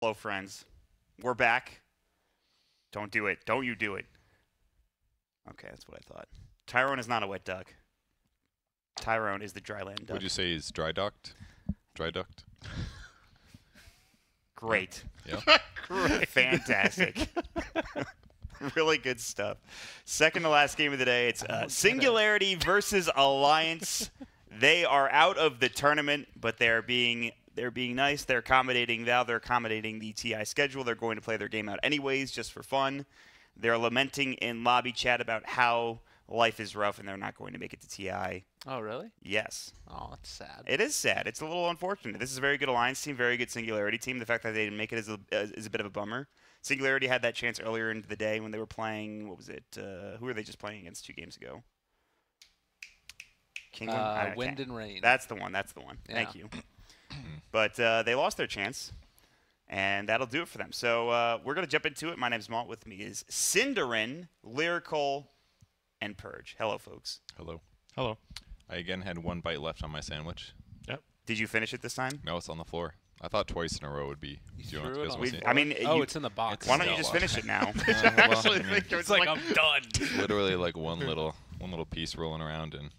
Hello, friends. We're back. Don't do it. Don't you do it. Okay, that's what I thought. Tyrone is not a wet duck. Tyrone is the dryland duck. Would you say he's dry ducked? Dry ducked? Great. Yeah. Great. Fantastic. Really good stuff. Second to last game of the day. It's Singularity versus Alliance. They are out of the tournament, but they're being nice. They're accommodating Val. They're accommodating the TI schedule. They're going to play their game out anyways, just for fun. They're lamenting in lobby chat about how life is rough and they're not going to make it to TI. Oh, really? Yes. Oh, that's sad. It is sad. It's a little unfortunate. This is a very good Alliance team, very good Singularity team. The fact that they didn't make it is a bit of a bummer. Singularity had that chance earlier into the day when they were playing, what was it? Who were they just playing against 2 games ago? Kingdom? Wind and Rain. That's the one. That's the one. Yeah. Thank you. But they lost their chance, and that'll do it for them. So we're going to jump into it. My name's Maut. With me is Cinderin, Lyrical, and Purge. Hello, folks. Hello. Hello. I again had 1 bite left on my sandwich. Yep. Did you finish it this time? No, it's on the floor. I thought twice in a row would be. You threw it on the floor? I mean, it's in the box. Why don't you just finish it now? Actually, think It's like I'm done. Literally like one little piece rolling around, and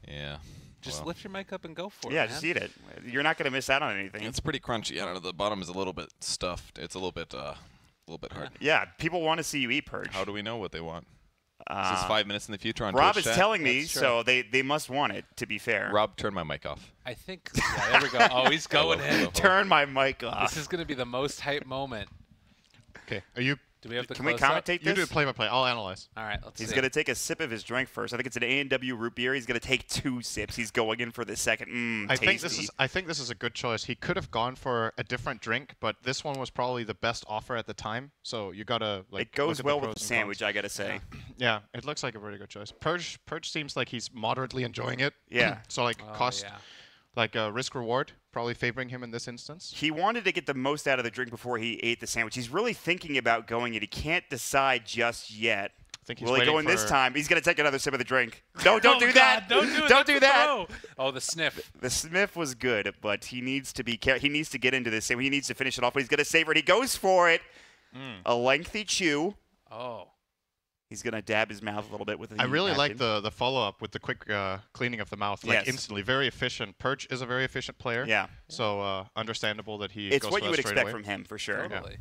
yeah. Just well, lift your mic up and go for it. Yeah, man. just eat it. You're not going to miss out on anything. it's pretty crunchy. I don't know. The bottom is a little bit stuffed. It's a little bit hard. Yeah, people want to see you eat Purge. How do we know what they want? This is 5 minutes in the future on Rob Twitch is chat. telling me, That's true. so they must want it, to be fair. Rob, turn my mic off. I think. Yeah, there we go. Oh, he's going in. Turn my mic off. This is going to be the most hype moment. Okay. Are you? Do we have to Can we close up? commentate You this? do play-by-play. I'll analyze. All right, let's He's see. going to take a sip of his drink first. I think it's an A&W root beer. He's going to take 2 sips. He's going in for the second. I Tasty. think this is a good choice. He could have gone for a different drink, but this one was probably the best offer at the time. So you gotta like. It goes look at well the with pros the and sandwich, I got to say. Yeah, it looks like a really good choice. Purge seems like he's moderately enjoying it. Yeah. So like Oh, cost, yeah. like risk reward, probably favoring him in this instance. He wanted to get the most out of the drink before he ate the sandwich. He's really thinking about going it. He can't decide just yet. I think he's Will he waiting go in this for- time? He's going to take another sip of the drink. No, don't Oh, do God, that. Don't do it. Don't That's do the that. throw. Oh, the sniff. The sniff was good, but he needs to be he needs to get into this. He needs to finish it off, but he's going to savor it. He goes for it. A lengthy chew. Oh. He's going to dab his mouth a little bit with the I really like napkin. the follow-up with the quick cleaning of the mouth, like Yes. instantly, very efficient. Purge is a very efficient player. Yeah. So understandable that he. It's goes what for you that would straight expect away. from him, for sure. Totally.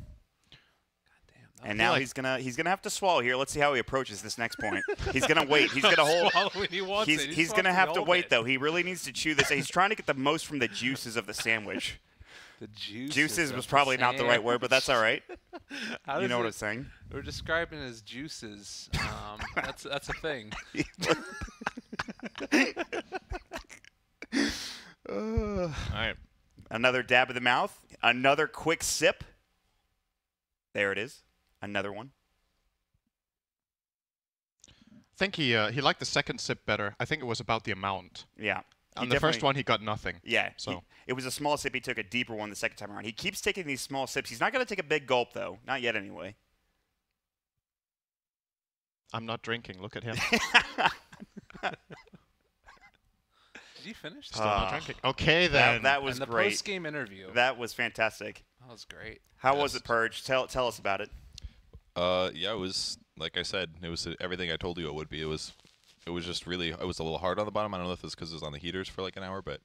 And now like- he's gonna have to swallow here. Let's see how he approaches this next point. He's gonna wait. He's gonna hold. Swallow when he wants it. He's gonna have to wait though. He really needs to chew this. He's trying to get the most from the juices of the sandwich. The Juices was probably not the right word, but that's all right. You know what I'm saying? We're describing as juices. That's a thing. All right. Another dab of the mouth. Another quick sip. There it is. Another one. I think he liked the second sip better. I think it was about the amount. Yeah. He On the first definitely- one, he got nothing. Yeah. So- it was a small sip. He took a deeper one the second time around. He keeps taking these small sips. He's not gonna take a big gulp though. Not yet, anyway. I'm not drinking. Look at him. Did you finish? Still not drinking. Okay, then. That was and the great. post-game interview. That was fantastic. That was great. How was it, Purge? Tell us about it. Yeah, it was like I said. It was everything I told you it would be. It was just really. It was a little hard on the bottom. I don't know if it's because it was on the heaters for like an hour, but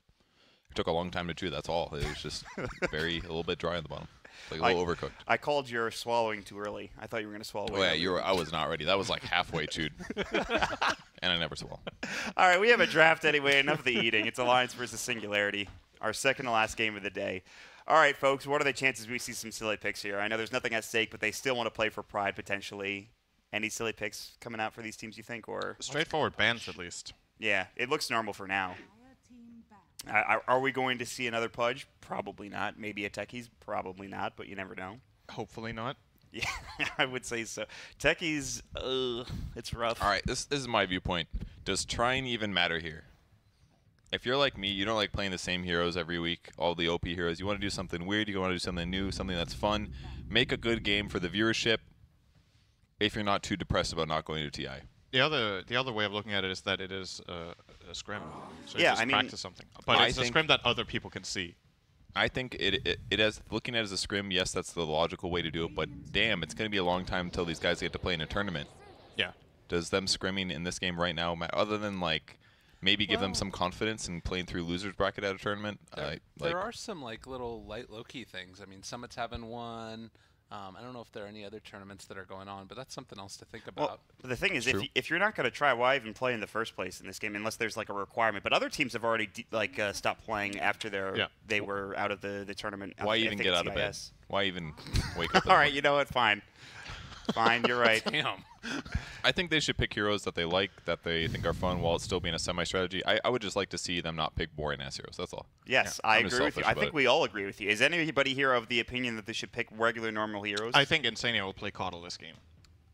it took a long time to chew. That's all. It was just a little bit dry on the bottom, like a little overcooked. I called your swallowing too early. I thought you were going to swallow. Oh yeah, I was not ready. That was like halfway chewed, and I never swallow. All right, we have a draft anyway. Enough of the eating. It's Alliance versus Singularity, our second to last game of the day. All right, folks, what are the chances we see some silly picks here? I know there's nothing at stake, but they still want to play for pride potentially. Any silly picks coming out for these teams, you think, or Straightforward bans, at least. yeah, it looks normal for now. Are we going to see another Pudge? Probably not. Maybe a Techies? Probably not, but you never know. Hopefully not. Yeah, I would say so. Techies, it's rough. All right, this is my viewpoint. Does trying even matter here? If you're like me, you don't like playing the same heroes every week, all the OP heroes. You want to do something weird. You want to do something new, something that's fun. Make a good game for the viewership if you're not too depressed about not going to TI. The other way of looking at it is that it is a scrim. So Yeah, you just I mean, practice something. But I it's a think- scrim that other people can see. I think it as looking at it as a scrim, yes, that's the logical way to do it, but damn, it's going to be a long time until these guys get to play in a tournament. Yeah. Does them scrimming in this game right now, other than like maybe give them some confidence in playing through losers bracket at a tournament? There are some like little light low-key things. I mean, Summit's having one. I don't know if there are any other tournaments that are going on, but that's something else to think about. Well, the thing is, if you're not going to try, why even play in the first place in this game unless there's like a requirement? But other teams have already stopped playing after they were out of the tournament. Why even get out of bed? Why even wake up? All right, you know what? Fine. Fine, you're right. Damn. I think they should pick heroes that they like, that they think are fun, while it's still being a semi-strategy. I would just like to see them not pick boring ass heroes. That's all. Yes, Yeah. I I'm just agree with you. selfish I think about we all agree with you. Is anybody here of the opinion that they should pick regular, normal heroes? I think Insania will play Coddle this game.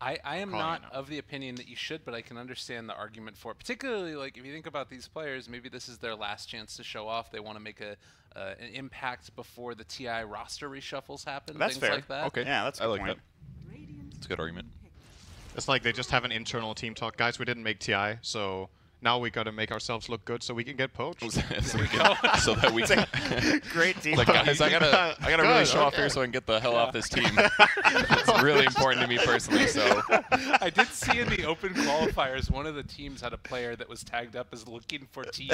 I am Probably not not. of the opinion that you should, but I can understand the argument for it. Particularly, like, if you think about these players, maybe this is their last chance to show off. They want to make an impact before the TI roster reshuffles happen. That's things fair. like that. Okay. Yeah, that's a good I like point. that. It's a good argument. It's like they just have an internal team talk. Guys, we didn't make TI, so now we got to make ourselves look good so we can get poached. so that we can. Great team. Like, guys, I gotta really Good, show off okay. here so I can get the hell off this team. It's really important to me personally. So I did see in the open qualifiers, one of the teams had a player that was tagged up as looking for TI.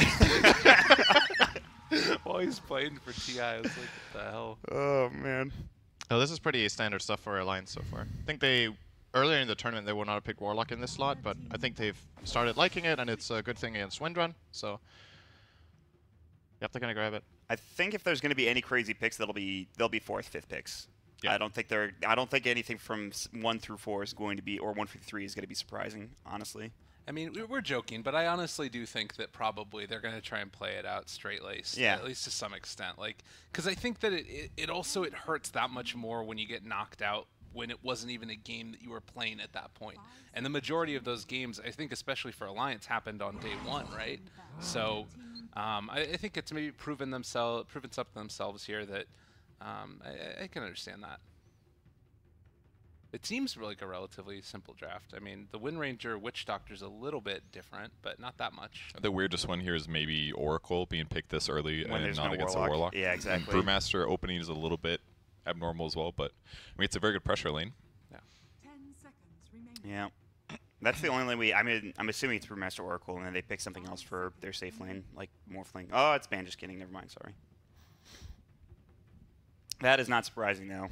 While he's playing for TI, I was like, what the hell? Oh man. No, this is pretty standard stuff for Alliance so far. I think earlier in the tournament they would not have picked Warlock in this slot, but I think they've started liking it, and it's a good thing against Windrun. So, yep, they're gonna grab it. I think if there's going to be any crazy picks, they'll be 4th, 5th picks. Yeah. I don't think anything from 1 through 4 is going to be, or 1 through 3 is going to be surprising. Honestly. I mean, we're joking, but I honestly do think that probably they're going to try and play it out straight-laced, Yeah. at least to some extent. Like, because I think that it also hurts that much more when you get knocked out when it wasn't even a game that you were playing at that point. And the majority of those games, I think, especially for Alliance, happened on day 1, right? So I think it's maybe proven something themselves here that I can understand that. It seems like a relatively simple draft. I mean, the Wind Ranger Witch Doctor's a little bit different, but not that much. the weirdest one here is maybe Oracle being picked this early When and there's not no against Warlock. a Warlock. Yeah, exactly. And Brewmaster opening is a little bit abnormal as well, but I mean, it's a very good pressure lane. Yeah. That's the only way. I mean, I'm assuming it's Brewmaster Oracle, and then they pick something else for their safe lane, like Morphling. Oh, it's Ban. Just kidding. Never mind. Sorry. That is not surprising, though.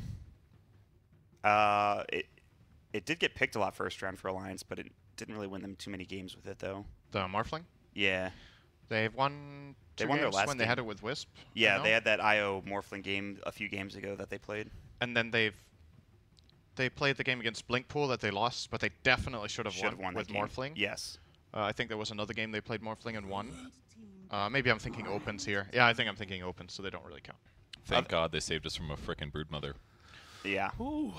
It did get picked a lot first round for Alliance, but it didn't really win them too many games with it, though. The Morphling? Yeah. They've won They two won their games last when they game. had it with Wisp. I Yeah, know. they had that IO Morphling game a few games ago that they played. And then they played the game against Blinkpool that they lost, but they definitely should have won with that game. Morphling. Yes. I think there was another game they played Morphling and won. Maybe I'm thinking Opens here. Yeah, I think I'm thinking Opens, so they don't really count. Thank God they saved us from a frickin' Broodmother. Yeah. Ooh.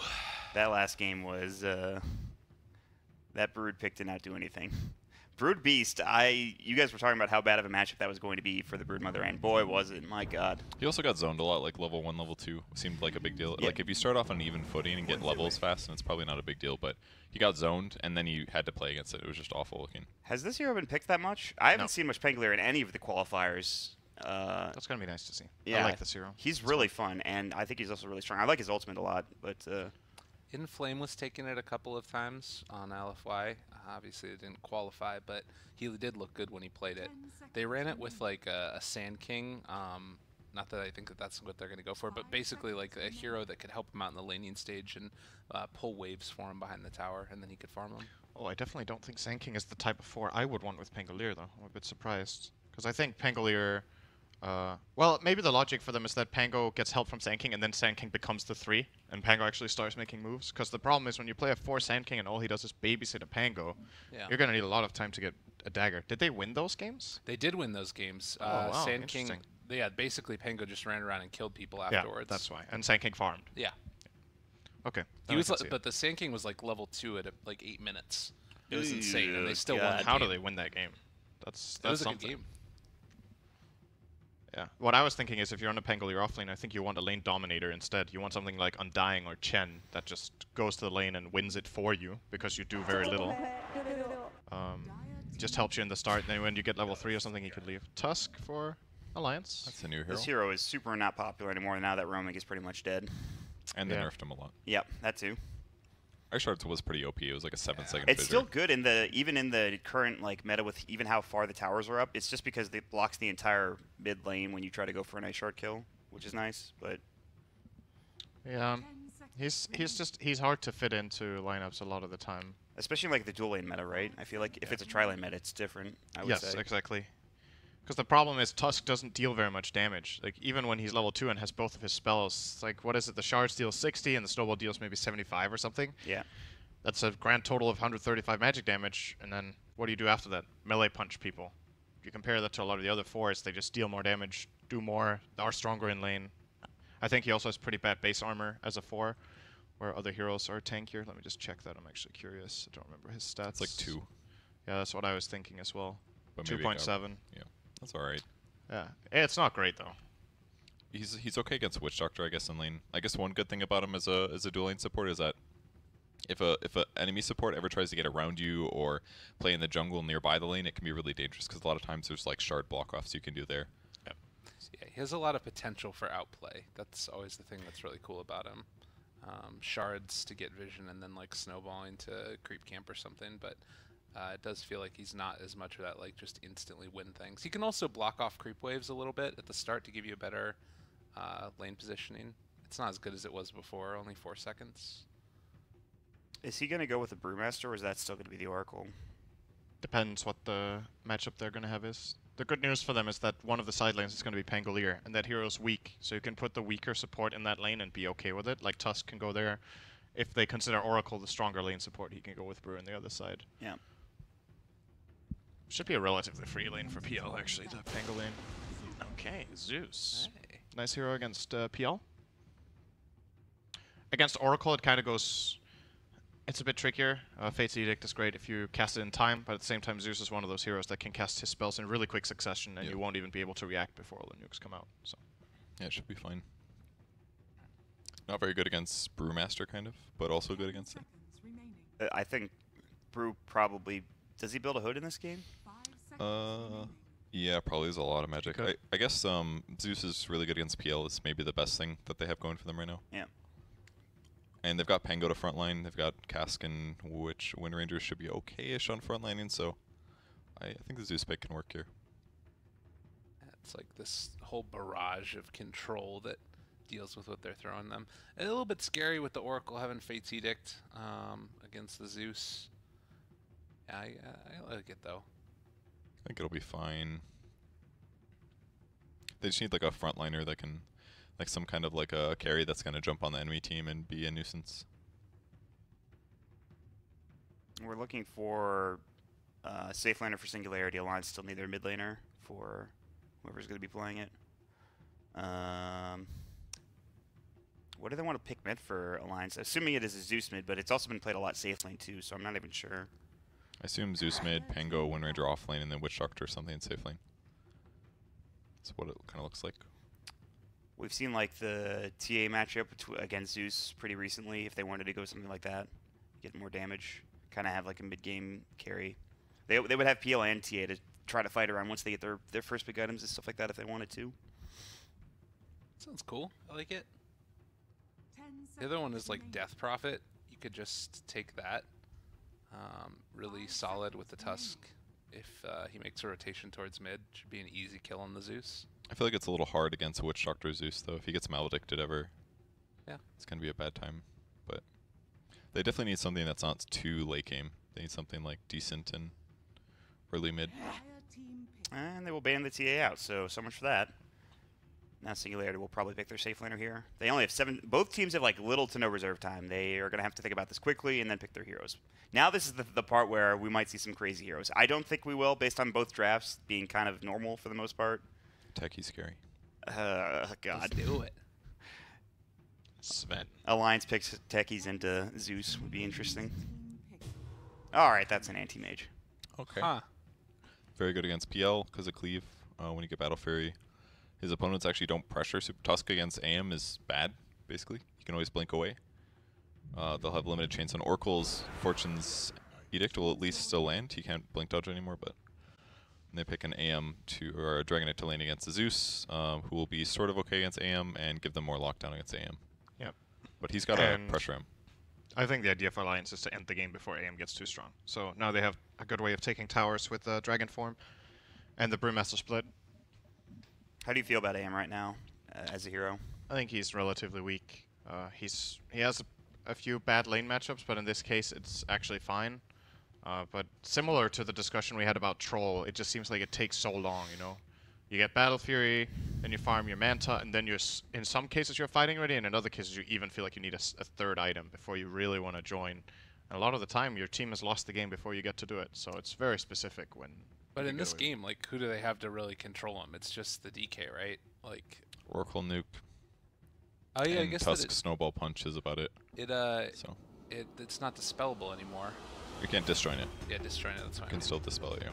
That last game was that Brood pick did not do anything. Brood Beast, you guys were talking about how bad of a matchup that was going to be for the Broodmother, and boy was it, my god. He also got zoned a lot, like level 1, level 2 seemed like a big deal. Yeah. Like if you start off on an even footing and get levels fast, then it's probably not a big deal, but he got zoned and then you had to play against it. It was just awful looking. Has this hero been picked that much? I haven't No. seen much Pangolier in any of the qualifiers. That's gonna be nice to see. Yeah, I like this hero. He's really fun, and I think he's also really strong. I like his ultimate a lot, but Inflame was taking it a couple of times on LFY. Obviously, it didn't qualify, but he did look good when he played it. They ran it with like a Sand King. Not that I think that that's what they're going to go for, but basically like a hero that could help him out in the laning stage and pull waves for him behind the tower, and then he could farm them. Oh, I definitely don't think Sand King is the type of 4 I would want with Pangolier, though. I'm a bit surprised. Because I think Pangolier... well, maybe the logic for them is that Pango gets help from Sand King, and then Sand King becomes the 3, and Pango actually starts making moves. Because the problem is when you play a 4 Sand King and all he does is babysit a Pango, Yeah. you're going to need a lot of time to get a dagger. Did they win those games? They did win those games. Oh, wow, Sand King, interesting. yeah, basically Pango just ran around and killed people afterwards. Yeah, that's why. And Sand King farmed. Yeah. Okay. He was, but the Sand King was like level 2 at like 8 minutes. It was insane, and they still won. God. The How game. do they win that game? That's That was a something. good game. Yeah. What I was thinking is if you're on a Pangolier offlane, I think you want a lane dominator instead. You want something like Undying or Chen that just goes to the lane and wins it for you because you do very little. Just helps you in the start, and then when you get level 3 or something, you could leave. Tusk for Alliance. That's a new hero. This hero is super not popular anymore now that roaming is pretty much dead. And they Yeah. nerfed him a lot. Yep, that too. Shards was pretty OP. It was like a 7-second It's fissure. still good in the even in the current like meta with even how far the towers are up. It's just because it blocks the entire mid lane when you try to go for a nice shard kill, which is nice. But Yeah, he's hard to fit into lineups a lot of the time. especially like the dual lane meta, right? I feel like if it's a tri lane meta, it's different. I would Yes, say. exactly. Because the problem is Tusk doesn't deal very much damage. Like even when he's level 2 and has both of his spells, it's like what is it? The shards deal 60 and the snowball deals maybe 75 or something. Yeah. That's a grand total of 135 magic damage, and then what do you do after that? Melee punch people. If you compare that to a lot of the other fours, they just deal more damage, do more, are stronger in lane. I think he also has pretty bad base armor as a 4, where other heroes are tankier. Let me just check that. I'm actually curious. I don't remember his stats. It's like 2. Yeah, that's what I was thinking as well. But maybe it got- 2.7. Yeah, that's all right. Yeah, it's not great though. He's okay against Witch Doctor, I guess, in lane. I guess one good thing about him as a dual lane support is that if a enemy support ever tries to get around you or play in the jungle nearby the lane, it can be really dangerous because a lot of times there's like shard block-offs you can do there. Yeah, he has a lot of potential for outplay. That's always the thing that's really cool about him. Shards to get vision and then like snowballing to creep camp or something, but it does feel like he's not as much of that like just instantly win things. He can also block off creep waves a little bit at the start to give you a better lane positioning. It's not as good as it was before, only 4 seconds. Is he gonna go with the Brewmaster, or is that still gonna be the Oracle? Depends what the matchup they're going to have is. The good news for them is that one of the side lanes is going to be Pangolier, and that hero's weak, so you can put the weaker support in that lane and be okay with it. Like Tusk can go there. If they consider Oracle the stronger lane support, he can go with Brew on the other side. Yeah. Should be a relatively free lane for PL, actually, the Pangolin. Okay, Zeus. Hey. Nice hero against PL. Against Oracle, it kind of goes... It's a bit trickier. Fate's Edict is great if you cast it in time, but at the same time, Zeus is one of those heroes that can cast his spells in really quick succession, and Yep. you won't even be able to react before all the nukes come out. So Yeah, it should be fine. Not very good against Brewmaster, kind of, but also good against it. I think Brew probably does he build a hood in this game? Yeah, probably there's a lot of magic. Could. I guess Zeus is really good against PL. It's maybe the best thing that they have going for them right now. Yeah. And they've got Pango to frontline. They've got Kaskin, which Wind Rangers should be okay-ish on frontlining. So I think the Zeus pick can work here. It's like this whole barrage of control that deals with what they're throwing them. A little bit scary with the Oracle having Fate's Edict against the Zeus. Yeah, I like it though. I think it'll be fine. They just need like a frontliner that can, like some kind of like a carry that's going to jump on the enemy team and be a nuisance. We're looking for safe laner for Singularity. Alliance still need their mid laner for whoever's going to be playing it. What do they want to pick mid for Alliance? Assuming it is a Zeus mid, but it's also been played a lot safe lane too, so I'm not even sure. I assume Zeus mid, Pango, Wind Ranger off lane, and then Witch Doctor or something in safe lane. That's what it kind of looks like. We've seen like the TA matchup against Zeus pretty recently. If they wanted to go something like that, get more damage, kind of have like a mid-game carry. They would have PL and TA to try to fight around once they get their first big items and stuff like that if they wanted to. Sounds cool. I like it. The other one is like Death Prophet. You could just take that. Really solid with the Tusk. If he makes a rotation towards mid, should be an easy kill on the Zeus. I feel like it's a little hard against Witch Doctor Zeus, though. If he gets maledicted ever, Yeah. it's going to be a bad time. But they definitely need something that's not too late game. They need something like decent and early mid. And they will ban the TA out, so much for that. Now Singularity will probably pick their safe laner here. They only have 7. Both teams have like little to no reserve time. They are going to have to think about this quickly and then pick their heroes. Now this is the part where we might see some crazy heroes. I don't think we will, based on both drafts being kind of normal for the most part. Techie's scary. God. Let's do it. Sven. Alliance picks techies into Zeus would be interesting. Alright, that's an anti-mage. Okay. Huh. Very good against PL because of cleave. When you get Battle Fury, his opponents actually don't pressure. Super Tusk against AM is bad, basically. You can always blink away. They'll have limited chance on Oracle's Fortune's Edict will at least still land. He can't blink dodge anymore, but And they pick an AM or a Dragon Knight to lane against the Zeus, who will be sort of okay against AM and give them more lockdown against AM. Yep. But he's got to pressure him. I think the idea for Alliance is to end the game before AM gets too strong. So now they have a good way of taking towers with Dragon Form and the Brewmaster split. How do you feel about AM right now as a hero? I think he's relatively weak. He has a few bad lane matchups, but in this case it's actually fine. But similar to the discussion we had about Troll, it just seems like it takes so long, you know? You get Battle Fury, then you farm your Manta, and then in some cases you're fighting ready, and in other cases you even feel like you need a third item before you really want to join. And a lot of the time your team has lost the game before you get to do it, so it's very specific when... But in this game, like, who do they have to really control him? It's just the DK, right? Like... Oracle Nuke. Oh yeah, and I guess Tusk Snowball Punch is about it. It's not dispellable anymore. You can't disjoin it. Yeah, disjoin it, that's fine. You can still dispel it, yeah.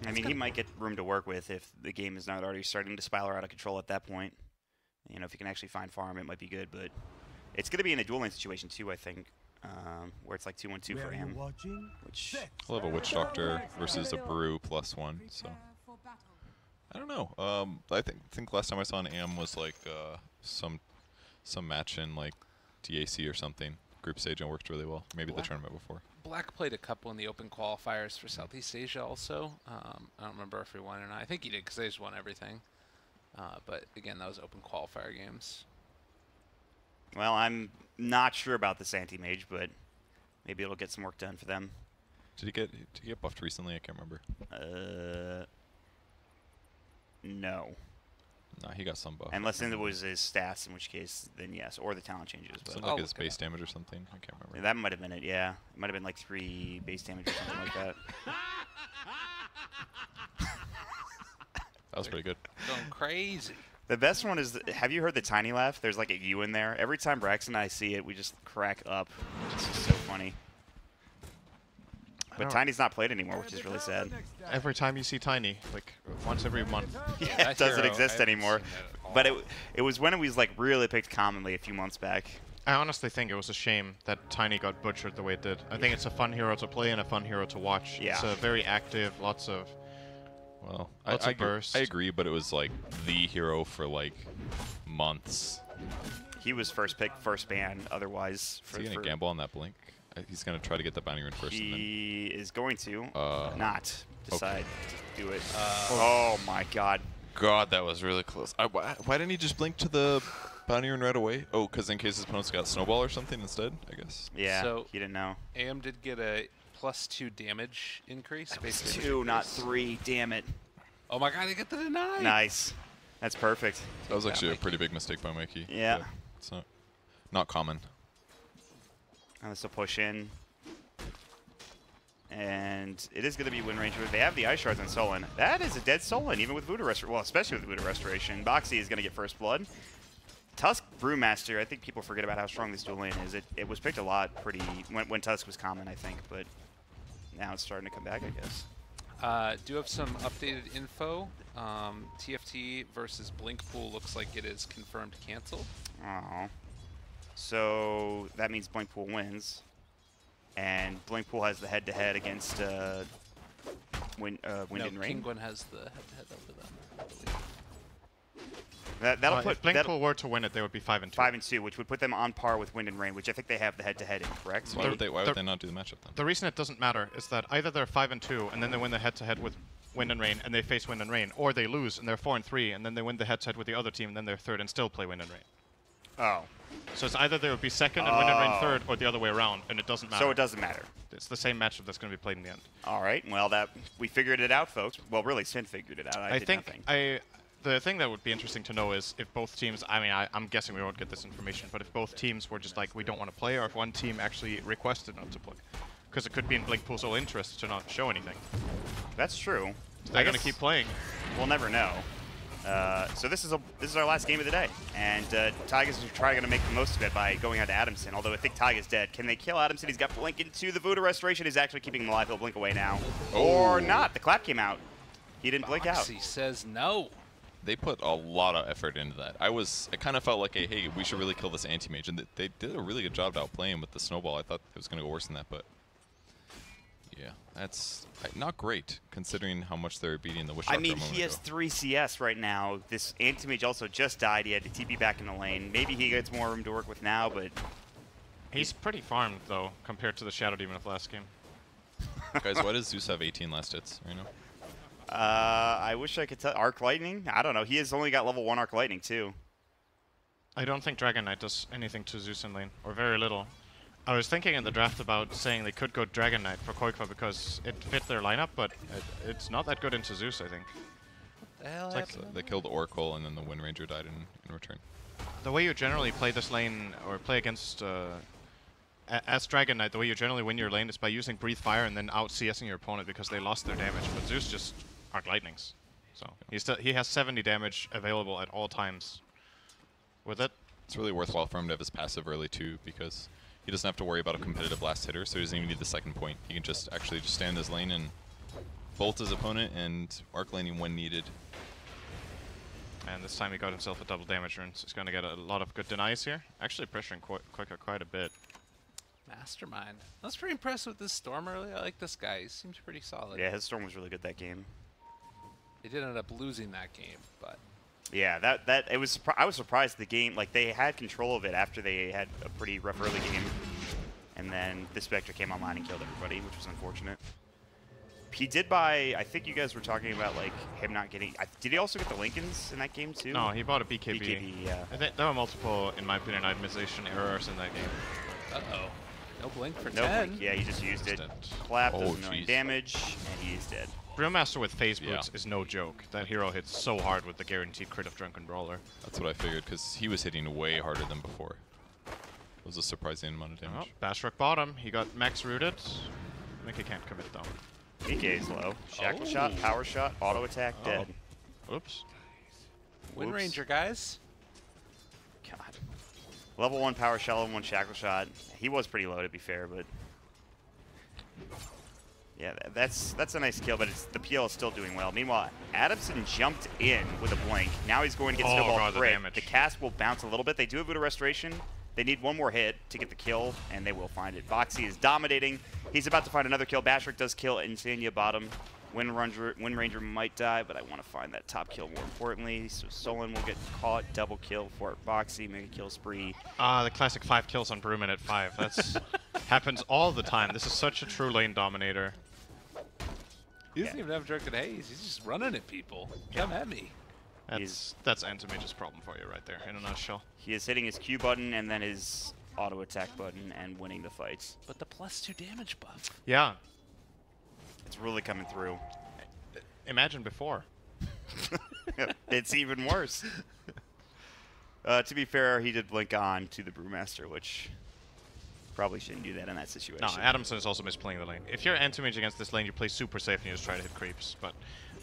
I mean, he might get room to work with if the game is not already starting to spiral out of control at that point. You know, if you can actually find farm, it might be good, but it's going to be in a dual lane situation too, I think, where it's like 2-1-2 for him. Which We'll have a Witch Doctor versus a Brew +1, so... I don't know. I think last time I saw an AM was like some match in like DAC or something. Group stage and worked really well. Maybe the tournament before. Black played a couple in the open qualifiers for Southeast Asia also. I don't remember if he won or not. I think he did because they just won everything. But again, that was open qualifier games. Well, I'm not sure about this anti-mage, but maybe it'll get some work done for them. Did he get buffed recently? I can't remember. No. No, he got some buff. Unless it was his stats, in which case, then yes, or the talent changes. But Something like his base damage or something. I can't remember. Yeah, that might have been it. Yeah, it might have been like 3 base damage or something like that. That was pretty good. Going crazy. The best one is, have you heard the tiny laugh? There's like a U in there. Every time Braxton and I see it, we just crack up. It's just so funny. But Tiny's not played anymore, which is really sad. Every time you see Tiny, like once every month. Yeah, it doesn't exist anymore. But it was when it was like really picked commonly a few months back. I honestly think it was a shame that Tiny got butchered the way it did. I think it's a fun hero to play and a fun hero to watch. Yeah. It's very active, lots of bursts. I agree, but it was like the hero for like months. He was first pick, first ban. Otherwise, Is he gonna gamble on that blink? He's gonna try to get the bounty rune first. He is going to not decide to do it. Oh my God. God, that was really close. Why didn't he just blink to the bounty rune right away? Oh, because in case his opponent's got snowball or something instead, I guess. Yeah, so he didn't know. AM did get a +2 damage increase. Basically 2, not 3. Damn it. Oh my God, they get the deny. Nice. That's perfect. That was actually a pretty big mistake by Mikey. Yeah. It's not common. And this will push in. And it is going to be win range. They have the Ice Shards on Solon. That is a dead Solon, even with Voodoo Restoration. Well, especially with Voodoo Restoration. Boxy is going to get first blood. Tusk Brewmaster, I think people forget about how strong this dual lane is. It was picked a lot when Tusk was common, I think. But now it's starting to come back, I guess. Do have some updated info. TFT versus Blinkpool looks like it is confirmed canceled. Oh. So that means Blinkpool wins. And Blinkpool has the head-to-head against Wind and Rain. Penguin has the head-to-head over them, I believe. That'll put if Blinkpool were to win it, they would be 5-2. 5-2, which would put them on par with Wind and Rain, which I think they have the head-to-head in, correct? So why would they not do the matchup then? The reason it doesn't matter is that either they're 5-2 and then they win the head-to-head with Wind and Rain and they face Wind and Rain, or they lose and they're 4-3 and then they win the head-to-head with the other team and then they're third and still play Wind and Rain. Oh. So it's either they would be second and Wind and Rain third, or the other way around, and it doesn't matter. So it doesn't matter. It's the same matchup that's going to be played in the end. All right. Well, we figured it out, folks. Well, really, Sin figured it out. I did think nothing. the thing that would be interesting to know is if both teams, I'm guessing we won't get this information, but if both teams were just like, we don't want to play, or if one team actually requested not to play. Because it could be in Blinkpool's own interest to not show anything. That's true. So they're going to keep playing. We'll never know. So this is our last game of the day, and Tigers are trying to make the most of it by going out to Adamson, although I think Tigers dead. Can they kill Adamson? He's got Blink into the Voodoo Restoration. He's actually keeping him alive. He'll blink away now. Or not. The clap came out. He didn't blink out. He says no. They put a lot of effort into that. It kind of felt like, hey, we should really kill this anti-mage, and they did a really good job to outplay him with the snowball. I thought it was going to go worse than that, but Yeah, that's not great considering how much they're beating the Wish. I mean, he has 3 CS right now. This Anti-Mage also just died. He had to TP back in the lane. Maybe he gets more room to work with now, but... He's pretty farmed, though, compared to the Shadow Demon of last game. Guys, why does Zeus have 18 last hits right now? I wish I could tell. Arc Lightning? I don't know. He has only got level 1 Arc Lightning, too. I don't think Dragon Knight does anything to Zeus in lane, or very little. I was thinking in the draft about saying they could go Dragon Knight for Koikva because it fit their lineup, but it's not that good into Zeus, I think. The hell It's like they killed Oracle and then the Wind Ranger died in return. The way you generally play this lane, or play against, as Dragon Knight, the way you generally win your lane is by using Breathe Fire and then out CSing your opponent because they lost their damage, but Zeus just Arc Lightnings. So he has 70 damage available at all times with it. It's really worthwhile for him to have his passive early too because he doesn't have to worry about a competitive last hitter, so he doesn't even need the second point. He can just actually just stand his lane and bolt his opponent and arc laning when needed. And this time he got himself a double damage rune, so he's going to get a lot of good denies here. Actually pressuring Koikva quite a bit. Mastermind. I was pretty impressed with this Storm early. I like this guy. He seems pretty solid. Yeah, his Storm was really good that game. They did end up losing that game, but... Yeah, it was. I was surprised the game, like they had control of it after they had a pretty rough early game, and then the Spectre came online and killed everybody, which was unfortunate. He did buy. I think you guys were talking about like him not getting. Did he also get the Lincolns in that game too? No, he bought a BKB. BKB, yeah. I think there were multiple, in my opinion, itemization errors in that game. Uh-oh. No blink for No 10. blink. Yeah, he just used it. Dead. Clap Oh, does no jeez. damage, and he is dead. Brewmaster with phase Yeah. boots is no joke. That hero hits so hard with the guaranteed crit of Drunken Brawler. That's what I figured because he was hitting way harder than before. It was a surprising amount of damage. Oh, Bashrock bottom. He got max rooted. I think he can't commit though. PK is low. Shackle Oh. shot, power shot, auto attack, dead. Oops. Wind Whoops. Ranger, guys. God. Level 1 power shot, level 1 shackle shot. He was pretty low to be fair, but yeah, that's a nice kill, but the PL is still doing well. Meanwhile, Adamson jumped in with a blink. Now he's going to get Oh, snowball God, the crit. damage. The cast will bounce a little bit. They do have Buddha Restoration. They need one more hit to get the kill, and they will find it. Boxy is dominating. He's about to find another kill. Bashrick does kill Insania bottom. Wind Ranger might die, but I want to find that top kill more importantly. So Solon will get caught. Double kill for Boxy. Mega kill spree. Ah, the classic 5 kills on Brewman at 5. That's happens all the time. This is such a true lane dominator. He doesn't even have Drunken Haze. He's just running at people. Come at me. That's Antimage's problem for you right there, in a nutshell. He is hitting his Q button and then his auto attack button and winning the fights. But the +2 damage buff. Yeah. It's really coming through. Imagine before. It's even worse. To be fair, he did blink on to the Brewmaster, which probably shouldn't do that in that situation. No, Adamson is also misplaying the lane. If you're Antimage against this lane, you play super safe and you just try to hit creeps. But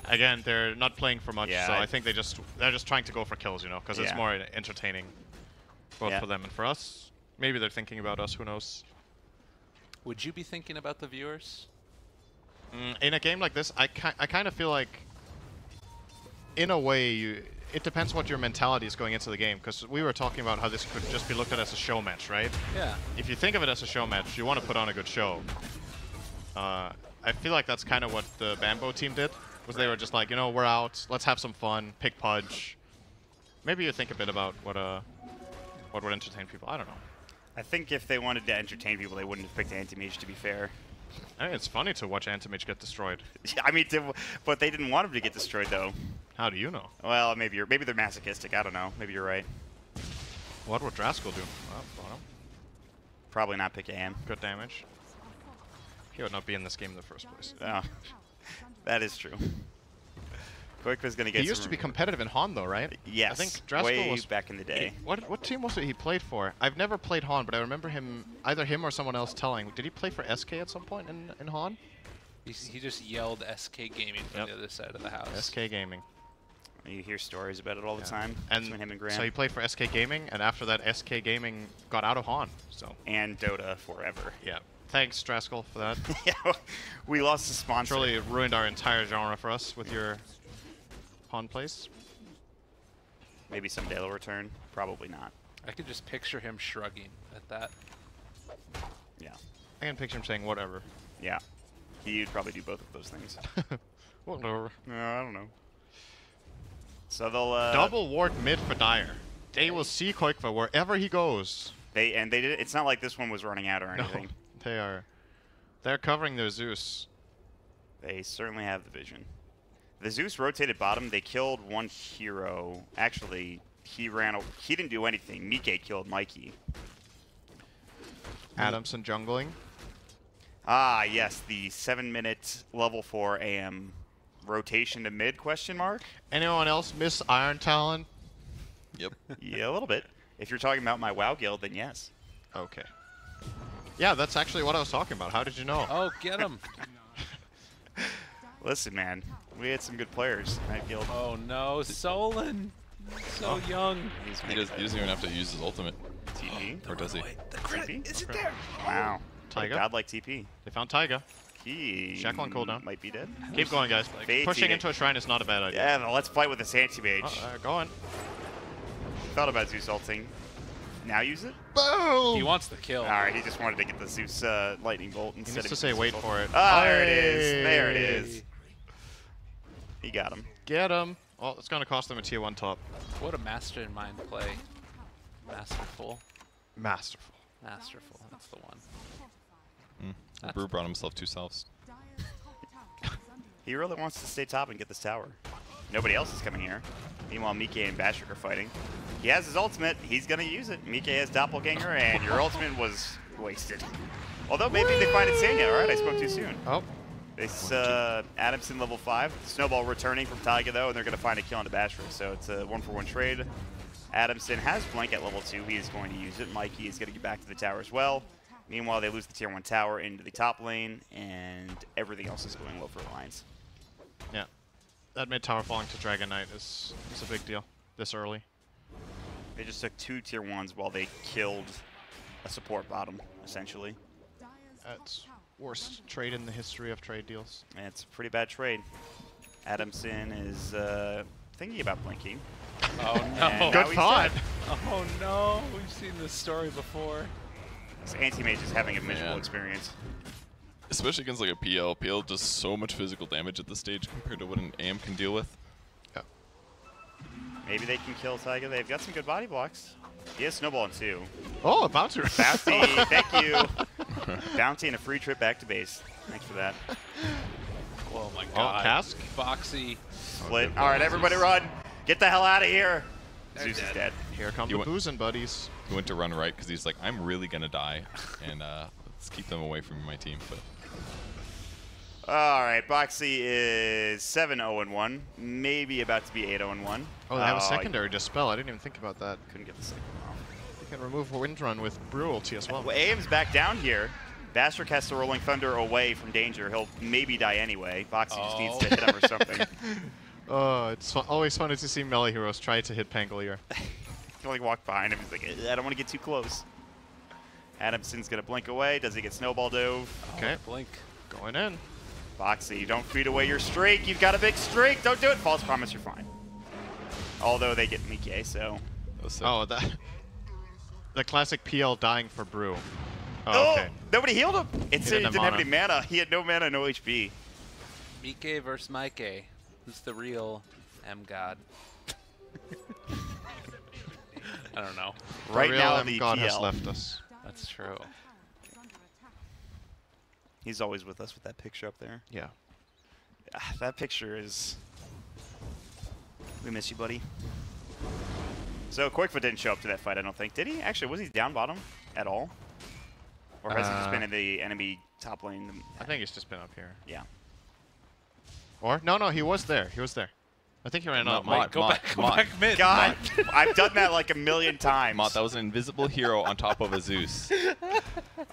again, they're not playing for much, Yeah, so I think they're just trying to go for kills, you know, because it's Yeah. more entertaining, both Yeah. for them and for us. Maybe they're thinking about us. Who knows? Would you be thinking about the viewers? In a game like this, I kind of feel like, in a way, it depends what your mentality is going into the game. Because we were talking about how this could just be looked at as a show match, right? Yeah. If you think of it as a show match, you want to put on a good show. I feel like that's kind of what the Bambo team did. Was they were just like, you know, we're out, let's have some fun, pick Pudge. Maybe you think a bit about what would entertain people. I don't know. I think if they wanted to entertain people, they wouldn't have picked Anti-Mage, to be fair. I mean, it's funny to watch Antimage get destroyed. I mean, but they didn't want him to get destroyed, though. How do you know? Well, maybe they're masochistic. I don't know. Maybe you're right. What would Draskell do? Well, bottom. Probably not pick AM. Good damage. He would not be in this game in the first place. Oh, that is true. Quick's gonna get. He used to be competitive in Han, though, right? Yes. I think Draskell way was back in the day. What team was it he played for? I've never played Han, but I remember either him or someone else telling. Did he play for SK at some point in Han? He just yelled SK Gaming from the other side of the house. SK Gaming. You hear stories about it all the time And between him and Graham. so he played for SK Gaming, and after that, SK Gaming got out of Han. So and Dota forever. yeah, thanks Draskell for that. Yeah, we lost the sponsor. Truly ruined our entire genre for us with your Han plays. Maybe someday they'll return. Probably not. I could just picture him shrugging at that. Yeah. I can picture him saying whatever. Yeah. He'd probably do both of those things. Whatever. No, I don't know. So they'll Double ward mid for Dire. They will see Koikva wherever he goes. They did it. It's not like this one was running out or anything. No, they are. They're covering their Zeus. They certainly have the vision. The Zeus rotated bottom. They killed one hero. Actually, he didn't do anything. Mike killed Mikey. Adamson jungling. Ah, yes, the 7-minute level 4 AM rotation to mid question mark. Anyone else miss Iron Talon? Yep. Yeah, a little bit. If you're talking about my WoW guild, then yes. Okay. Yeah, that's actually what I was talking about. How did you know? Oh, get him. Listen, man, we had some good players in that guild. Oh, no. Solon. So young. He doesn't even have to use his ultimate. TP? Or does he? The crit. TP? Is it there? Wow. Taiga? Godlike TP. They found Taiga. He Shackle on cooldown. might be dead. Keep going, guys. Faith Pushing eating. into a shrine is not a bad idea. Yeah, but let's fight with this anti-mage. Go on. Thought about Zeus ulting. Now use it? Boom! He wants the kill. All right, he just wanted to get the Zeus lightning bolt He instead needs of to say Zeus wait ult. for it. Ah, there it is. Hey! There it is. He got him. Get him. Oh, it's going to cost them a tier 1 top. What a mastermind play. Masterful. Masterful. Masterful. That's the one. Brew brought himself 2 selves. He really wants to stay top and get this tower. Nobody else is coming here. Meanwhile, Mike and Bashik are fighting. He has his ultimate. He's going to use it. Mike has Doppelganger, and your ultimate was wasted. Although maybe they find it Sanya. All right, I spoke too soon. Oh. It's Adamson level 5. Snowball returning from Taiga, though, and they're going to find a kill on Bashik. So it's a 1-for-1 trade. Adamson has flank at level 2. He is going to use it. Mikey is going to get back to the tower as well. Meanwhile, they lose the tier 1 tower into the top lane, and everything else is going well for Alliance. Yeah. That mid tower falling to Dragon Knight is a big deal this early. They just took 2 tier 1s while they killed a support bottom, essentially. That's worst trade in the history of trade deals. And it's a pretty bad trade. Adamson is thinking about blinking. Oh, And no. now Good he's thought. dead. Oh, no. We've seen this story before. This anti-mage is having a miserable Man. experience. Especially against like a PL. PL does so much physical damage at this stage compared to what an AM can deal with. Yeah. Maybe they can kill Taiga. They've got some good body blocks. He has Snowball in 2. Oh, a bouncer. Bounty, thank you. Bounty and a free trip back to base. Thanks for that. Oh, my Oh, God. Cask. Foxy. Split. All right, everybody run. Get the hell out of here. Zeus is dead. Here come You the went- boozing buddies. He went to run right because he's like, I'm really gonna die, and let's keep them away from my team. But All right, Boxy is 7-0-1, maybe about to be 8-0-1. Oh, they have a secondary dispel. I didn't even think about that. Couldn't get the second one off. You can remove Windrun with Brew ulti as well. Well, AM's back down here. Bastard casts the Rolling Thunder away from danger. He'll maybe die anyway. Boxy just needs to hit him or something. Oh, it's always funny to see melee heroes try to hit Pangolier. He'll like walk behind him. He's like, I don't want to get too close. Adamson's gonna blink away. Does he get snowball dove? Okay, Blink. going in. Boxy, don't feed away your streak. You've got a big streak. Don't do it. False promise, you're fine. Although they get Mike, so. that was sick. Oh, the classic PL dying for Brew. Oh, okay. Nobody healed him. He didn't didn't have have any mana. He had no mana, no HP. Mike versus Mike. Who's the real M God? I don't know. Right Real now, M the God has PL. left us. That's true. He's always with us with that picture up there. Yeah. Ah, that picture is... We miss you, buddy. So Koikva didn't show up to that fight, I don't think. Did he? Actually, was he down bottom at all? Or has he just been in the enemy top lane? I think he's just been up here. Yeah. Or no, he was there. He was there. I think he ran out. Maut, Go Maut, back. Go Maut. back mid. God, I've done that like a million times. Maut, that was an invisible hero on top of a Zeus.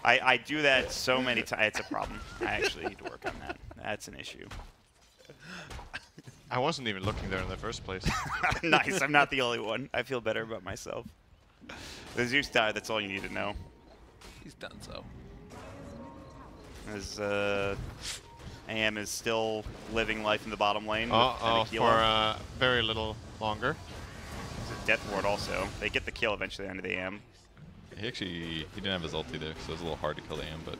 I do that so many times. It's a problem. I actually need to work on that. That's an issue. I wasn't even looking there in the first place. Nice. I'm not the only one. I feel better about myself. The Zeus died. That's all you need to know. He's done so. As AM is still living life in the bottom lane. with For Anakila. very little longer. There's a death ward also. They get the kill eventually under the AM. He didn't have his ulti there, so it was a little hard to kill the AM. But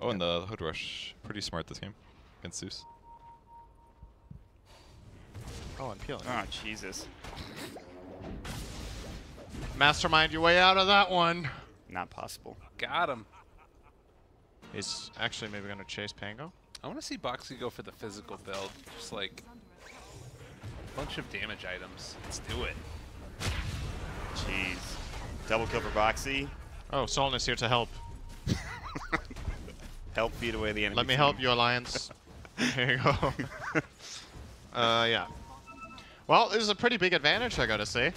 Oh, and the Hood Rush. Pretty smart this game against Zeus. Oh, and peeling. Oh, Jesus. Mastermind your way out of that one. Not possible. Got him. He's actually maybe going to chase Pango. I want to see Boxy go for the physical build. Just like a bunch of damage items. Let's do it. Jeez. Double kill for Boxy. Oh, Solon is here to help. Help feed away the enemy. Let me team. help you, Alliance. Here you go. Yeah. Well, this is a pretty big advantage, I gotta say.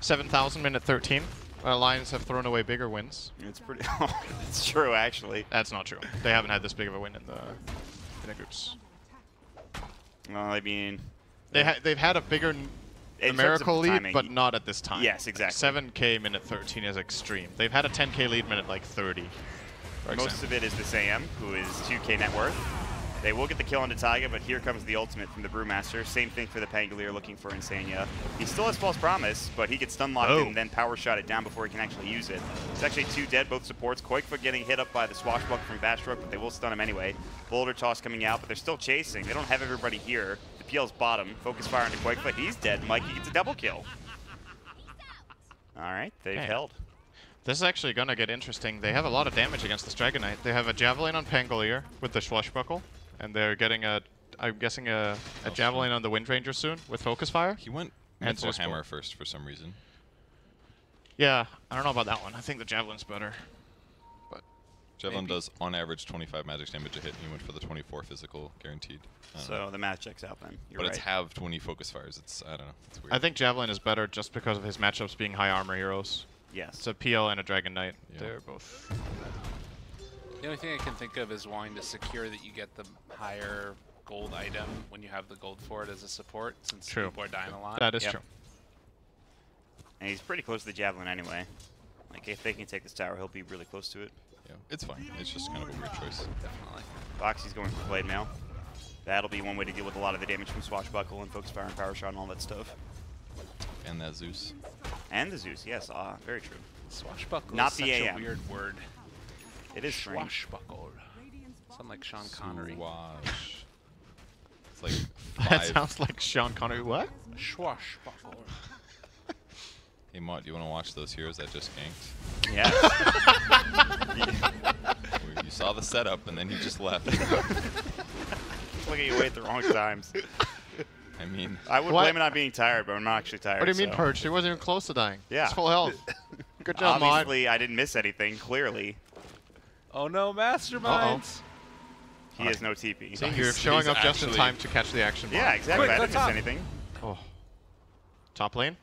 7,000 minute 13. Alliance have thrown away bigger wins. It's pretty. It's true, actually. That's not true. They haven't had this big of a win in the groups. Well, I mean, They've had a bigger in terms of numerical lead, timing, but not at this time. Yes, exactly. 7K minute 13 is extreme. They've had a 10K lead minute like 30. most of it is the Sam, who is 2K net worth. They will get the kill onto Taiga, but here comes the ultimate from the Brewmaster. Same thing for the Pangolier looking for Insania. He still has False Promise, but he gets stun locked in and then power shot it down before he can actually use it. It's actually 2 dead, both supports. Koikfa getting hit up by the Swashbuckler from Batstroke, but they will stun him anyway. Boulder Toss coming out, but they're still chasing. They don't have everybody here. The PL's bottom. Focus fire into Koikfa. He's dead. Mikey gets a double kill. All right, they've held. This is actually going to get interesting. They have a lot of damage against this Dragon Knight. They have a Javelin on Pangolier with the Swashbuckle. And they're getting I'm guessing a Javelin on the Wind Ranger soon with Focus Fire. He went And Mythril Zeus Hammer Bolt. first for some reason. Yeah, I don't know about that one. I think the Javelin's better. But Javelin maybe. does on average 25 magic damage a hit, and he went for the 24 physical guaranteed. I don't know. So the math checks out then. You're But right. it's halved when he focus fires. It's, I don't know. It's weird. I think Javelin is better just because of his matchups being high armor heroes. Yes. It's a PL and a Dragon Knight. Yeah. They're both. The only thing I can think of is wanting to secure that you get the higher gold item when you have the gold for it as a support, since True. people are dying a lot. That is Yep. true. And he's pretty close to the Javelin anyway. Like, if they can take this tower, he'll be really close to it. Yeah, it's fine. It's just kind of a weird choice. Definitely. Boxy's going for Blade Mail. That'll be one way to deal with a lot of the damage from Swashbuckle and Focus Fire and Power Shot and all that stuff. And that Zeus. And the Zeus, yes, very true. Swashbuckle Not is the such AM. a weird word. It is strange. Swashbuckle. Sound like Sean Connery. Swash. It's like That 5. sounds like Sean Connery. What? Swashbuckle. Hey, Maut, do you want to watch those heroes that just ganked? Yeah. You saw the setup, and then he just left. Looking at you away at the wrong times. I mean, I would What? blame it on being tired, but I'm not actually tired. What do you mean so. Purge? He wasn't even close to dying. Yeah. He's full health. Good job, Maud. Obviously, I didn't miss anything, clearly. Oh no, masterminds! He has no TP. See, He's- you're showing he's up just in actually- time to catch the action. Yeah, Maud. exactly. Quick, I go didn't miss top. anything. Oh. Top lane.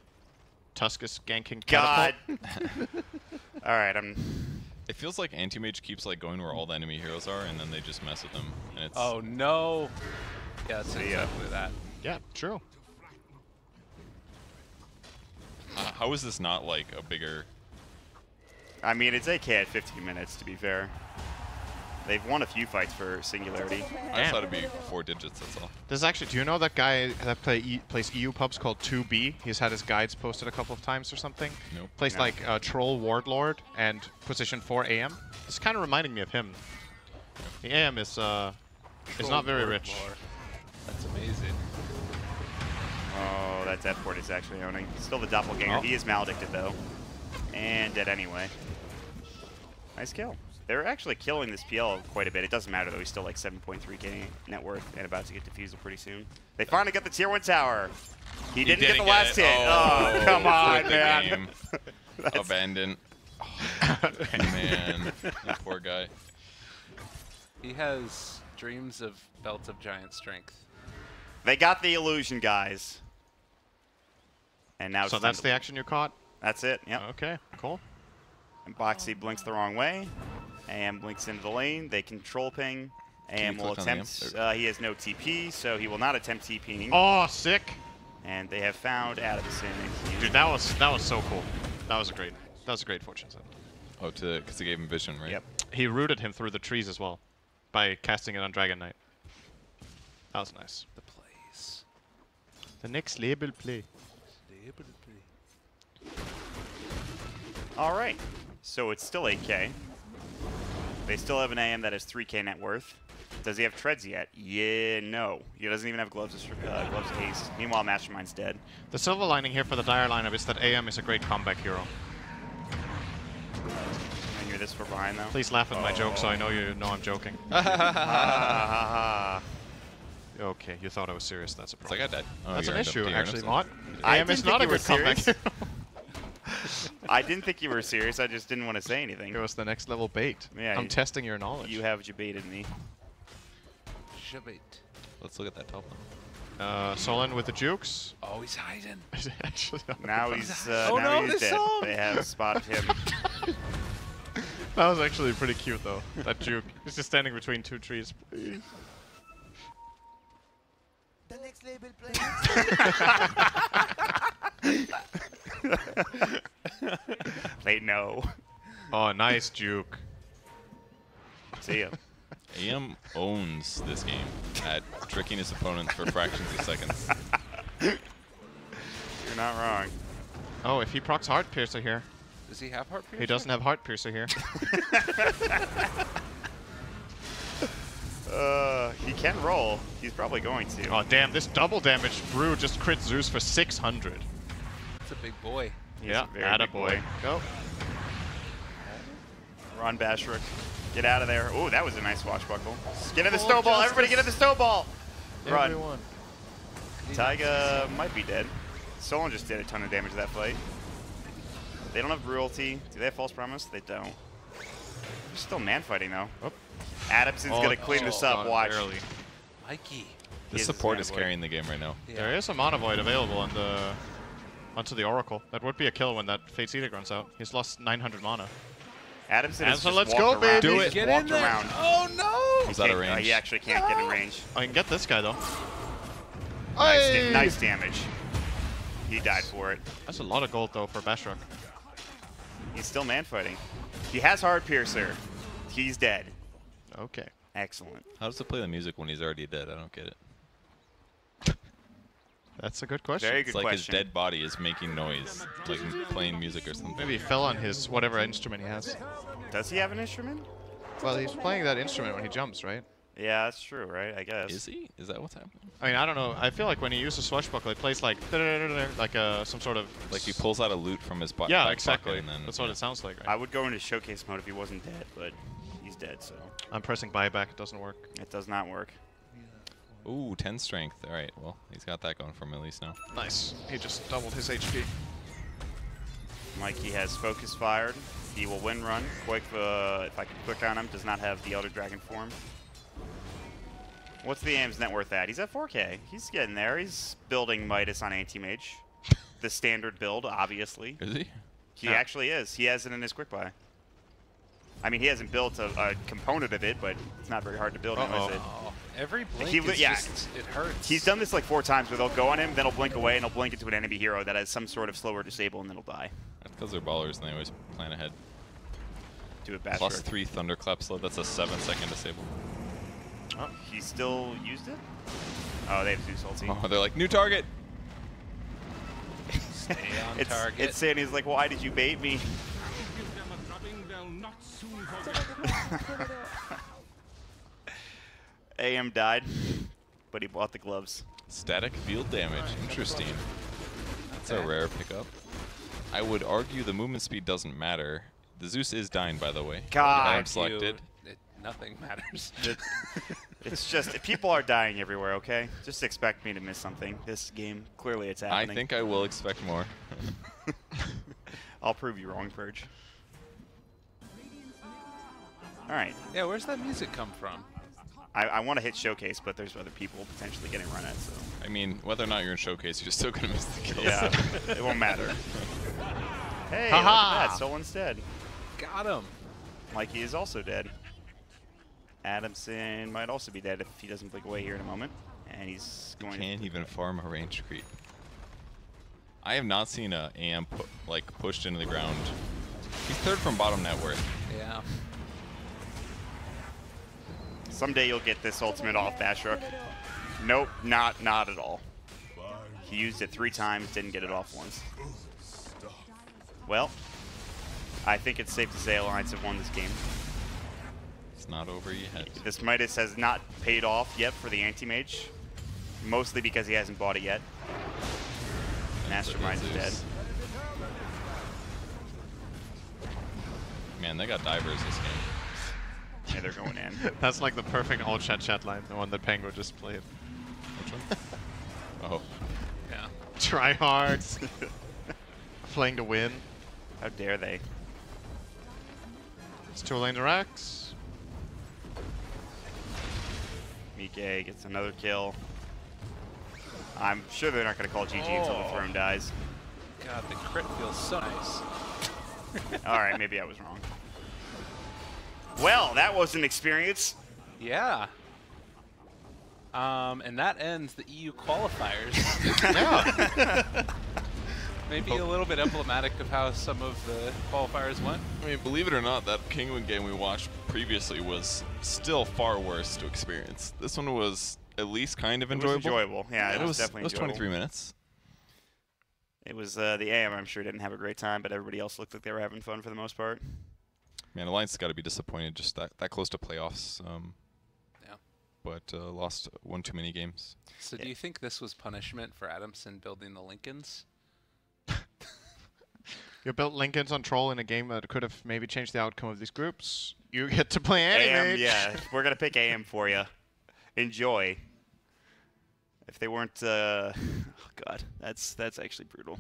Tuskus ganking God. catapult. All right, it feels like Anti-Mage keeps like going where all the enemy heroes are, and then they just mess with them. And it's Oh no! Yeah, that's See ya. exactly that. Yeah, true. how is this not like a bigger? I mean, it's AK at 15 minutes, to be fair. They've won a few fights for Singularity. I just thought it'd be 4 digits. That's all. There's actually, do you know that guy that plays EU pubs called 2B? He's had his guides posted a couple of times or something. Nope. Plays No. like Troll Wardlord and position 4 AM. It's kind of reminding me of him. The AM is not very rich. Lore. That's amazing. Oh, that Death Port is actually owning. Still the Doppelganger. Oh. He is maledicted, though. And dead anyway. Nice kill. They're actually killing this PL quite a bit. It doesn't matter, though. He's still like 7.3k net worth and about to get defusal pretty soon. They finally got the tier 1 tower. He didn't get the last hit. Oh, come on, quit the man. game. Abandon. Oh, man, that poor guy. He has dreams of Belt of Giant Strength. They got the illusion, guys. And now So it's that's time the to- action you caught? That's it, yep. Okay, cool. And Boxy blinks the wrong way. AM blinks into the lane. They control ping. AM you will click on the attempt. AM? He has no TP, so he will not attempt TPing. Oh, sick. And they have found out of the sanding. Dude, that was so cool. That was a great fortune set. Oh, because they gave him vision, right? Yep. He rooted him through the trees as well by casting it on Dragon Knight. That was nice. The plays. The next label play. All right. So it's still 8K. They still have an AM that has 3K net worth. Does he have treads yet? Yeah, no. He doesn't even have gloves of haste. Meanwhile, Mastermind's dead. The silver lining here for the Dire lineup is that AM is a great comeback hero. And you're this far behind, though? Please laugh at my joke so I know you know I'm joking. Okay, you thought I was serious. That's a It's like problem. I died. Oh, That's you an earned issue, up. Do you earn actually, up Maut. I AM is didn't not a think you good were comeback serious. hero. I didn't think you were serious. I just didn't want to say anything. It was the next level bait. Yeah, I'm testing your knowledge. You have debated me. Shabait. Let's look at that top one. Solon with the jukes. Oh, he's hiding. Actually, Now he's Oh, now no, he's the dead. song! They have spotted him. that was actually pretty cute though. That juke. He's just standing between two trees. Please. The next label They know. Oh, nice juke. See ya. AM owns this game at tricking his opponents for fractions of seconds. You're not wrong. Oh, if he procs Heart Piercer here. Does he have heart piercer? He doesn't have Heart Piercer here. He can roll. He's probably going to. Oh, damn. This double damage brew just crit Zeus for 600. That's a big boy. He's Yeah, a very big boy. Go. Ron Bashrook. Get out of there. Oh, that was a nice swashbuckle. Get in the Full snowball. justice. Everybody get in the snowball. Run. Everyone. Taiga might be dead. Solon just did a ton of damage to that fight. They don't have Brutalty. Do they have False Promise? They don't. They're still man fighting though. Oh. Adamson's gonna clean this up. God, Watch. barely. Mikey. This He support a is man boy. carrying the game right now. Yeah. There is a Mana Void available on the onto the Oracle. That would be a kill when that Fate's Edict runs out. He's lost 900 mana. Adamson has Adamson, just let's walked go, around. baby. He's Do just it. Get walked in there. around. Oh, no. He's out of Can't- range. he actually can't get in range. I can get this guy though. Nice damage. He died for it. That's a lot of gold though for Bashrook. He's still man fighting. He has Hard Piercer. He's dead. Okay. Excellent. How does it play the music when he's already dead? I don't get it. That's a good question. Very It's good like his question. dead body is making noise, like playing music or something. Maybe he fell on his whatever instrument he has. Does he have an instrument? Well, he's playing that instrument when he jumps, right? Yeah, that's true, right? I guess. Is he? Is that what's happening? I mean, I don't know. I feel like when he uses Swashbuckle, it plays like some sort of Like he pulls out a loot from his Yeah, back exactly. pocket and then That's what it sounds like, right? I would go into showcase mode if he wasn't dead, but he's dead, so I'm pressing buyback. It doesn't work. it does not work. Ooh, 10 strength. All right, well, he's got that going for him at least now. Nice. He just doubled his HP. Mikey has focus fired. He will win run. Quick, if I can click on him, does not have the Elder Dragon form. What's the AIM's net worth at? He's at 4K. He's getting there. He's building Midas on Anti-Mage. The standard build, obviously. Is he? He Yeah. actually is. He has it in his quick buy. I mean, he hasn't built a component of it, but it's not very hard to build, now, is it? Oh, every blink He- is yeah. just, it hurts. He's done this like 4 times where they'll go on him, then he'll blink away, and he'll blink into an enemy hero that has some sort of slower disable, and then he'll die. That's because they're ballers and they always plan ahead. Do it bad. Plus 3 Thunderclap slow. That's a 7-second disable. Oh, he still used it? Oh, they have Zeus ulti. Oh, they're like, new target! Stay on target. It's saying he's like, why did you bait me? AM died, but he bought the gloves. Static field damage. Interesting. That's a Okay. rare pickup. I would argue the movement speed doesn't matter. The Zeus is dying, by the way. God, I'm selected. Nothing matters. It's just, people are dying everywhere, okay? Just expect me to miss something. This game, clearly it's I happening. think I will expect more. I'll prove you wrong, Purge. Alright, Yeah, where's that music come from? I want to hit showcase, but there's other people potentially getting run at, so. I mean, whether or not you're in showcase, you're still going to miss the kills. Yeah, it won't matter. Hey, Haha. look at that, Solon's dead. Got him. Mikey is also dead. Adamson might also be dead if he doesn't blink away here in a moment. And he's going Can't even farm a range creep. I have not seen a AM pushed into the ground. He's third from bottom net worth. Yeah. Someday you'll get this ultimate off, Bashrook. Nope, not at all. He used it 3 times, didn't get it off once. Well, I think it's safe to say Alliance have won this game. It's not over yet. This Midas has not paid off yet for the anti-mage, mostly because he hasn't bought it yet. Mastermind is dead. Man, they got divers this game. Yeah, they're going in. That's like the perfect all chat line, the one that Pango just played. Which one? Oh. Yeah. Try hard. Playing to win. How dare they? It's 2 lane Rex. Mike gets another kill. I'm sure they're not going to call GG until the throne dies. God, the crit feels so nice. All right, maybe I was wrong. Well, that was an experience. Yeah. And that ends the EU qualifiers. Yeah. Maybe a little bit emblematic of how some of the qualifiers went. I mean, believe it or not, that Kingwin game we watched previously was still far worse to experience. This one was at least kind of enjoyable. It was enjoyable. Yeah, it was definitely enjoyable. It was 23 minutes. It was the AM, I'm sure, didn't have a great time, but everybody else looked like they were having fun for the most part. Man, Alliance has got to be disappointed just that close to playoffs. Yeah. But lost one too many games. So do you think this was punishment for Adamson building the Lincolns? You built Lincolns on Troll in a game that could have maybe changed the outcome of these groups. You get to play AM, anime. yeah. We're going to pick AM for you. Enjoy. If they weren't... oh, God. That's actually brutal.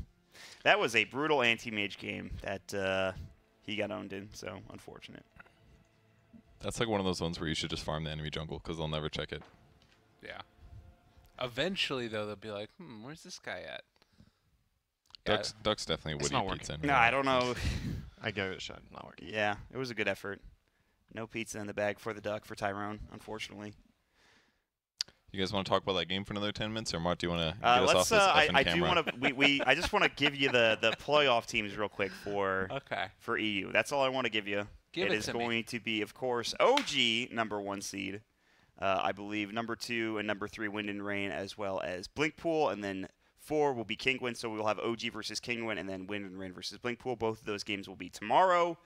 That was a brutal anti-mage game that he got owned in, so unfortunate. That's like one of those ones where you should just farm the enemy jungle because they'll never check it. Yeah. Eventually, though, they'll be like, where's this guy at? Duck's definitely It's not Woody working. pizza. No, I don't know. I gave it a shot. Not working. Yeah, it was a good effort. No pizza in the bag for the Duck for Tyrone, unfortunately. You guys want to talk about that game for another 10 minutes, or Mark, do you want to get us off this I camera? do want to. I just want to give you the playoff teams real quick for EU. That's all I want to give you. Give it it is to going me. to be, of course, OG #1 seed. I believe #2 and #3 Wind and Rain, as well as Blinkpool, and then 4 will be Kingwin. So we will have OG versus Kingwin, and then Wind and Rain versus Blinkpool. Both of those games will be tomorrow.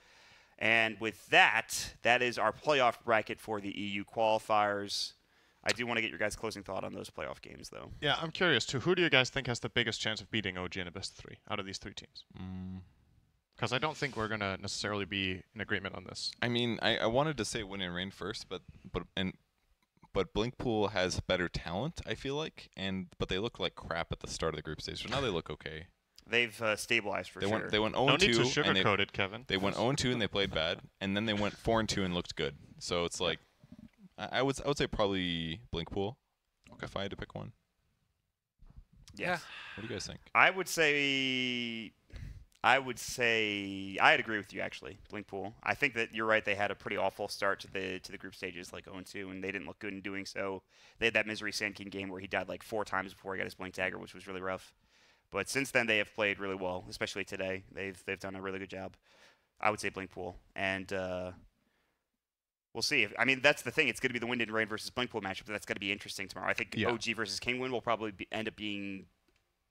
And with that, that is our playoff bracket for the EU qualifiers. I do want to get your guys' closing thought on those playoff games, though. Yeah, I'm curious too. Who do you guys think has the biggest chance of beating OG in a best of 3 out of these 3 teams? Because I don't think we're gonna necessarily be in agreement on this. I mean, I wanted to say Wind and Rain first, but Blinkpool has better talent, I feel like, but they look like crap at the start of the group stage. So now they look okay. They've stabilized for sure. They went 0-2. No need to sugarcoat it, Kevin. They went 0-2 and they played bad, and then they went 4-2 and looked good. So it's like, I would say probably Blinkpool, if I had to pick one. Yes. What do you guys think? I'd agree with you, actually, Blinkpool. I think that you're right. They had a pretty awful start to the group stages, like 0-2, and they didn't look good in doing so. They had that Misery Sand King game where he died like 4 times before he got his Blink Dagger, which was really rough. But since then, they have played really well, especially today. They've done a really good job. I would say Blinkpool, and we'll see. That's the thing. It's going to be the Wind and Rain versus Blinkpool matchup. That's going to be interesting tomorrow. I think OG versus Kingwin will probably end up being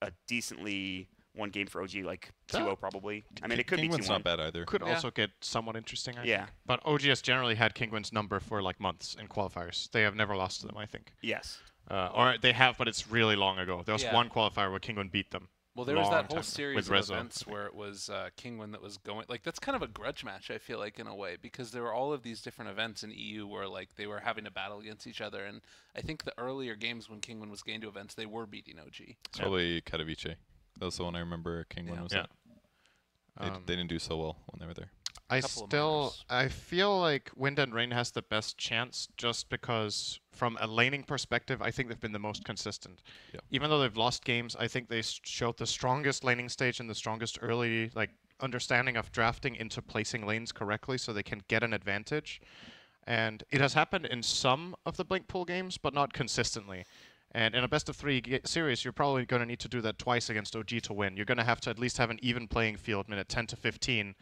a decently one game for OG, like 2-0 probably. It could be 2-1. Kingwin's not bad either. Could also get somewhat interesting, I think. Yeah. But OG has generally had Kingwin's number for like months in qualifiers. They have never lost to them, I think. Yes. Or they have, but it's really long ago. There was one qualifier where Kingwin beat them. Well, there was that whole series of events where it was Kingwin that was going. Like, that's kind of a grudge match, I feel like, in a way, because there were all of these different events in EU where, like, they were having to battle against each other. And I think the earlier games when Kingwin was getting to events, they were beating OG. It's probably Katowice. That was the one I remember Kingwin was at. They didn't do so well when they were there. I feel like Wind and Rain has the best chance just because from a laning perspective, I think they've been the most consistent. Yeah. Even though they've lost games, I think they showed the strongest laning stage and the strongest early understanding of drafting into placing lanes correctly so they can get an advantage. And it has happened in some of the Blinkpool games, but not consistently. And in a best-of-3 series, you're probably going to need to do that twice against OG to win. You're going to have to at least have an even playing field minute 10 to 15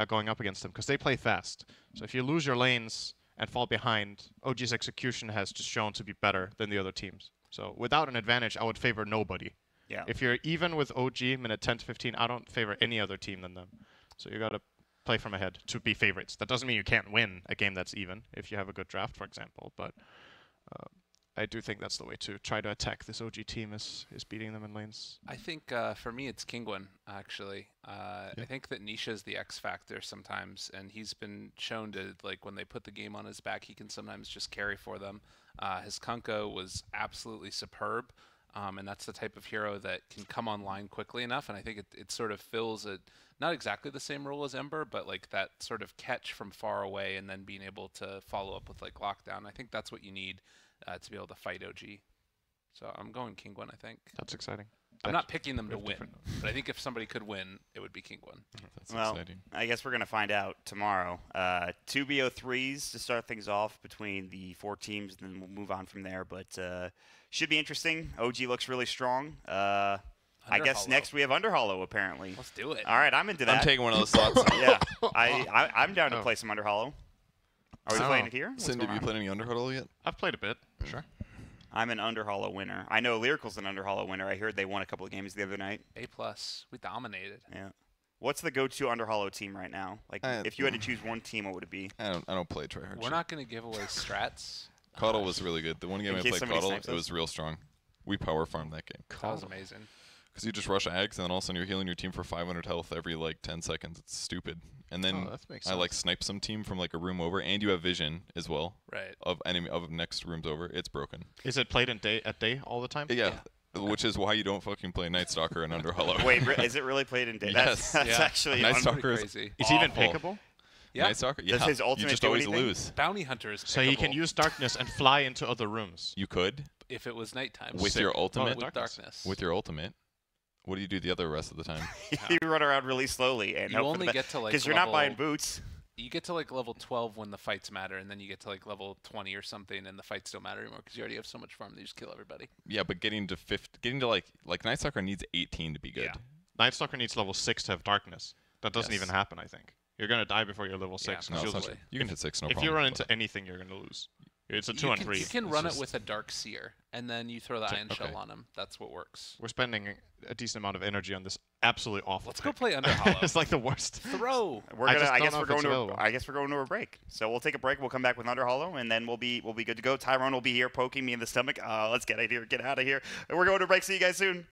going up against them, because they play fast. So if you lose your lanes and fall behind, OG's execution has just shown to be better than the other teams. So without an advantage, I would favor nobody. Yeah. If you're even with OG minute 10 to 15, I don't favor any other team than them. So you got to play from ahead to be favorites. That doesn't mean you can't win a game that's even if you have a good draft, for example. But I do think that's the way to try to attack this OG team is beating them in lanes. I think for me it's Kingwin, actually. I think that Nisha is the X factor sometimes, and he's been shown to, like, when they put the game on his back, he can sometimes just carry for them. His Kunko was absolutely superb, and that's the type of hero that can come online quickly enough, and I think it sort of fills not exactly the same role as Ember, but like that sort of catch from far away and then being able to follow up with like lockdown. I think that's what you need to be able to fight OG. So I'm going Kingwin, I think. That's exciting. I'm not picking them to win, but I think if somebody could win, it would be Kingwin. That's Well, exciting. I guess we're going to find out tomorrow. 2 BO3s to start things off between the 4 teams, and then we'll move on from there. But should be interesting. OG looks really strong. I guess Underhollow. next we have Underhollow, apparently. Let's do it. All right, I'm into that. I'm taking one of those slots. Yeah, I'm down to play some Underhollow. Are we Oh. playing it here? What's Sin, going have you on? played any Underhuddle yet? I've played a bit. Sure. I'm an Underhollow winner. I know Lyrical's an Underhollow winner. I heard they won a couple of games the other night. A+. We dominated. Yeah. What's the go-to Underhollow team right now? Like, if you had to choose one team, what would it be? I don't play tryhard. We're not going to give away strats. Cuddle was really good. The one game In I case played somebody Cuddle, snipes it us. was real strong. We power farmed that game. That was amazing. Because you just rush Ags, and then all of a sudden you're healing your team for 500 health every, like, 10 seconds. It's stupid. And then that makes I, like, sense. snipe some team from, like, a room over, and you have vision as well Right. of next rooms over. It's broken. Is it played at day all the time? Yeah. Which is why you don't fucking play Night Stalker and Underhollow. Wait, is it really played in day? Yes. That's Yeah. actually Night un- Stalker Pretty is crazy. Is he even awful. pickable? Yeah. Night Stalker? Yeah. his ultimate you just do always anything? lose. Bounty Hunter is So he can pickable use darkness and fly into other rooms. You could if it was nighttime. with Sick. your ultimate. with Darkness. darkness. With your ultimate. What do you do the other rest of the time? you run around really slowly and You hope for only the get to, like, because you're not level- buying boots. You get to like level 12 when the fights matter, and then you get to like level 20 or something, and the fights don't matter anymore because you already have so much farm that you just kill everybody. Yeah, but getting to like Night Stalker needs 18 to be good. Yeah. Night Stalker needs level 6 to have darkness. That doesn't Yes. even happen, I think. You're gonna die before you're level 6. Yeah, No, you'll it's not- Usually. you can hit 6, no if problem. you run but- into anything, you're gonna lose. It's a 2 you on can, 3. You can It's run it just- with a Dark Seer, and then you throw the Iron okay. Shell on him. That's what works. We're spending a decent amount of energy on this absolutely awful. Let's go pick. play Underhollow. It's like the worst. Throw. We're I gonna. just I don't guess know we're if going it's to. available. I guess we're going to a break. So we'll take a break. We'll come back with Underhollow, and then we'll be good to go. Tyrone will be here poking me in the stomach. Let's get out of here. And we're going to a break. See you guys soon.